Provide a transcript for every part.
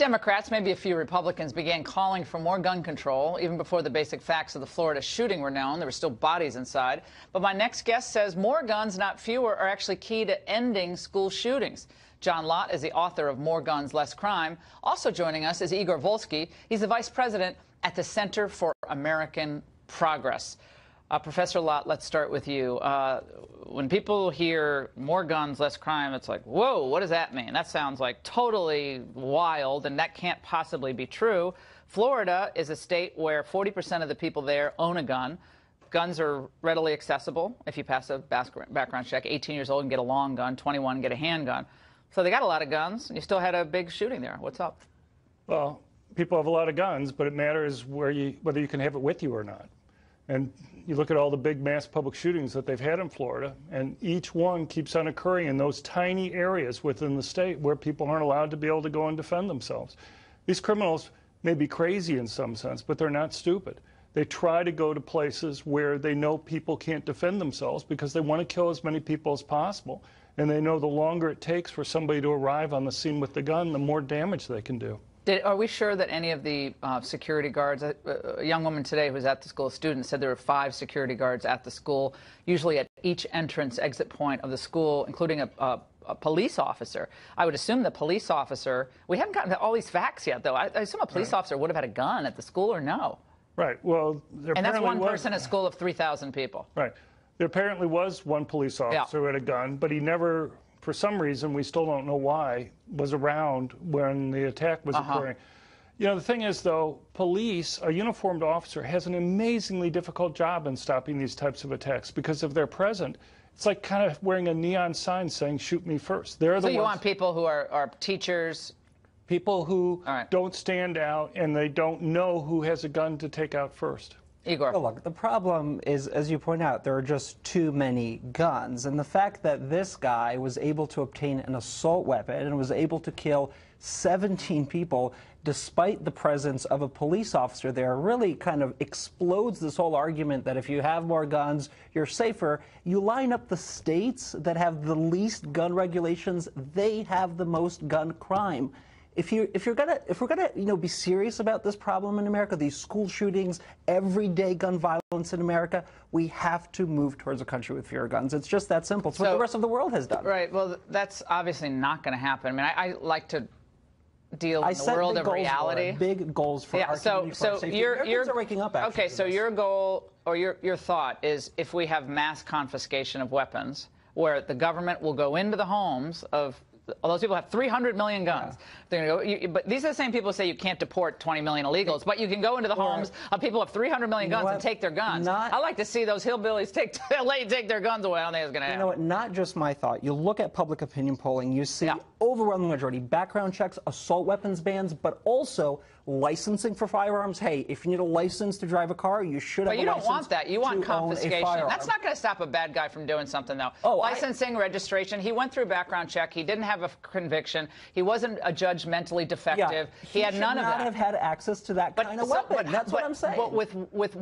Democrats, maybe a few Republicans, began calling for more gun control even before the basic facts of the Florida shooting were known. There were still bodies inside. But my next guest says more guns, not fewer, are actually key to ending school shootings. John Lott is the author of More Guns, Less Crime. Also joining us is Igor Volsky. He's the vice president at the Center for American Progress. Professor Lott, let's start with you. When people hear more guns, less crime, it's like, whoa, what does that mean? That sounds like totally wild, and that can't possibly be true. Florida is a state where 40% of the people there own a gun. Guns are readily accessible if you pass a background check. 18 years old and get a long gun, 21 get a handgun. So they got a lot of guns, and you still had a big shooting there. What's up? Well, people have a lot of guns, but it matters whether you can have it with you or not. And you look at all the big mass public shootings that they've had in Florida, and each one keeps on occurring in those tiny areas within the state where people aren't allowed to be able to go and defend themselves. These criminals may be crazy in some sense, but they're not stupid. They try to go to places where they know people can't defend themselves because they want to kill as many people as possible. And they know the longer it takes for somebody to arrive on the scene with the gun, the more damage they can do. Are we sure that any of the security guards, a young woman today who was at the school, a student, said there were 5 security guards at the school, usually at each entrance exit point of the school, including a police officer. I would assume the police officer, we haven't gotten to all these facts yet, though. I assume a police officer would have had a gun at the school, or no? Right. Well, and that's one person at a school of 3,000 people. Right. There apparently was one police officer who had a gun, but he never, for some reason, we still don't know why, was around when the attack was occurring. You know, the thing is, though, police, a uniformed officer, has an amazingly difficult job in stopping these types of attacks because if they're present, it's like kind of wearing a neon sign saying, shoot me first. They're the ones. So you want people who are teachers? People who don't stand out and they don't know who has a gun to take out first. Igor. Well, look, the problem is, as you point out, there are just too many guns. And the fact that this guy was able to obtain an assault weapon and was able to kill 17 people despite the presence of a police officer there really kind of explodes this whole argument that if you have more guns, you're safer. You line up the states that have the least gun regulations, they have the most gun crime. If we're gonna be serious about this problem in America, these school shootings, everyday gun violence in America, we have to move towards a country with fewer guns. It's just that simple. It's what the rest of the world has done. Right. Well, that's obviously not going to happen. I mean, I like to deal in the world of reality. Big goals for our community. So you're waking up. Okay. So your goal or your thought is if we have mass confiscation of weapons, where the government will go into the homes of all those people have 300 million guns. They're gonna go, but these are the same people who say you can't deport 20 million illegals, but you can go into the homes of people who have 300 million guns and take their guns. I like to see those hillbillies take their guns away. I don't think it's going to happen. You know what? Not just my thought. You look at public opinion polling, you see overwhelming majority background checks, assault weapons bans, but also licensing for firearms. Hey, if you need a license to drive a car, you should have a license. But you don't want that. You want confiscation. That's not going to stop a bad guy from doing something, though. Licensing, registration. He went through background check. He didn't have a conviction. He wasn't a judge mentally defective. He had none of that. He should not have had access to that kind of weapon. That's what I'm saying. But with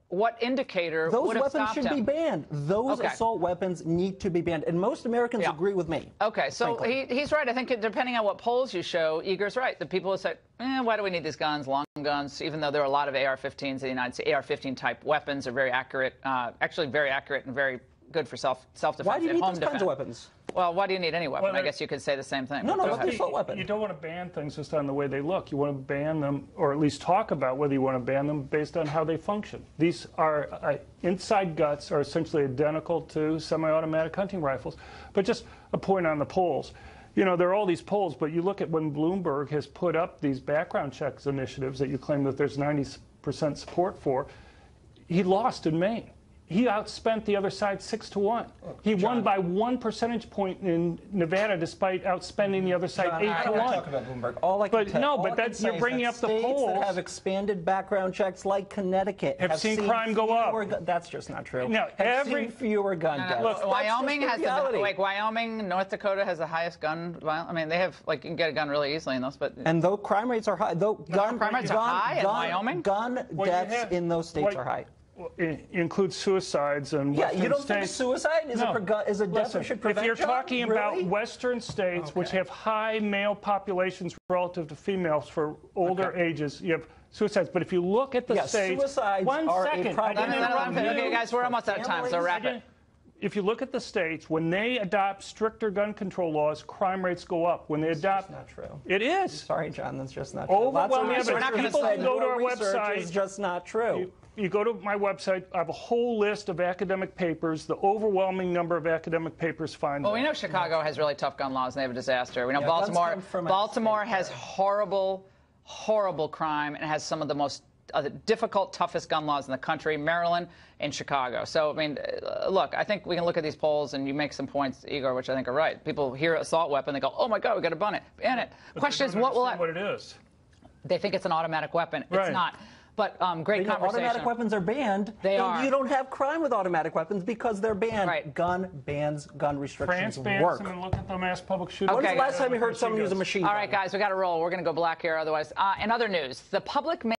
what indicator would have stopped him? Those weapons should be banned. Those assault weapons need to be banned. And most Americans agree with me. Okay, so he's right. I think depending on what polls you show, Igor's right. The people who say, why do we need these guns, long guns, even though there are a lot of AR-15s in the United States. AR-15 type weapons are very accurate, actually very accurate and very good for self-defense. Why do you need those kinds of weapons? Well, why do you need any weapon? I guess you could say the same thing. No, not the assault weapon. You don't want to ban things just on the way they look. You want to ban them, or at least talk about whether you want to ban them based on how they function. These are inside guts are essentially identical to semi-automatic hunting rifles. But just a point on the polls. You know, there are all these polls, but you look at when Bloomberg has put up these background checks initiatives that you claim that there's 90% support for, he lost in Maine. He outspent the other side 6-1. He won by 1 percentage point in Nevada, despite outspending the other side 8-1. I don't talk about Bloomberg. All I can that's you're bringing up the polls. States that have expanded background checks, like Connecticut, have seen crime go up. That's just not true. No, have seen fewer gun deaths. Look, Wyoming has Wyoming, North Dakota has the highest gun violence. I mean, they have you can get a gun really easily in those, but though crime rates are high, crime rates are high in Wyoming, gun deaths in those states are high. It includes suicides and Yeah, Western you don't states. think suicide is No. a death Listen, we should prevent? if you're John? talking about Really? Western states, which Okay. have high male populations relative to females for older ages, you have suicides. But if you look at the Yeah, states, suicides one are a second, problem. I didn't interrupt you. Okay, guys, we're almost out of time, so wrap it. If you look at the states, when they adopt stricter gun control laws, crime rates go up. When they adopt, That's not true. it is. Sorry, John, that's just not true. Overwhelming Lots of evidence. researchers People say can go to your our research website. is just not true. You go to my website, I have a whole list of academic papers. The overwhelming number of academic papers find Well, that. we know Chicago has really tough gun laws and they have a disaster. We know Yeah, guns Baltimore. come from Baltimore out of state, has horrible, horrible crime and has some of the most difficult, toughest gun laws in the country. Maryland and Chicago. So, I mean, look, I think we can look at these polls and you make some points, Igor, which I think are right. People hear assault weapon, they go, "Oh my God, we got to ban it." Question is, what will What it is? They think it's an automatic weapon. Right. It's not. But great You know, conversation. automatic weapons are banned. They and are. You don't have crime with automatic weapons because they're banned. Right. Gun bans, gun restrictions France bans work. them and look at the mass public shootings. When's Okay. the last time you heard someone use a machine gun? All right, guys, we got to roll. We're going to go black here otherwise. In other news, the public may